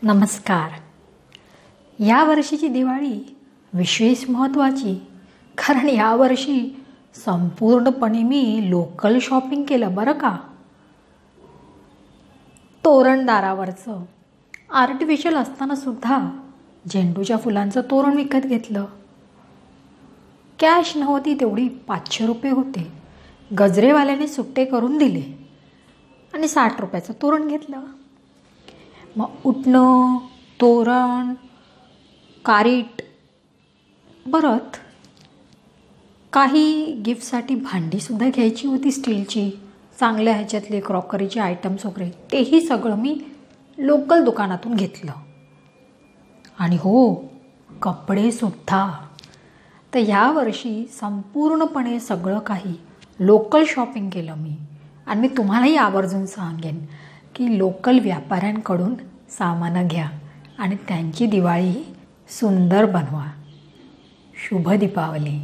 नमस्कार. या वर्षीची दिवाळी विशेष महत्त्वाची, कारण यावर्षी संपूर्णपणे मी लोकल शॉपिंग केलं बरं का. तोरणदारावरचं आर्टिफिशियल असताना सुद्धा झेंडूच्या फुलांचं तोरण विकत घेतलं. कॅश नव्हती तेवढी, 500 रुपये होते. गजरेवाल्याने सुट्टे करून दिले आणि 60 रुपयाचं तोरण घेतलं. मग उटणं, तोरण, कारीट, परत काही गिफ्टसाठी भांडीसुद्धा घ्यायची होती स्टीलची, चांगल्या ह्याच्यातले क्रॉकरीचे आयटम्स वगैरे, तेही सगळं मी लोकल दुकानातून घेतलं. आणि हो, कपडेसुद्धा. तर यावर्षी संपूर्णपणे सगळं काही लोकल शॉपिंग केलं मी. आणि मी तुम्हालाही आवर्जून सांगेन की लोकल व्यापाऱ्यांकडून सामानं घ्या आणि त्यांची दिवाळी सुंदर बनवा. शुभ दीपावली.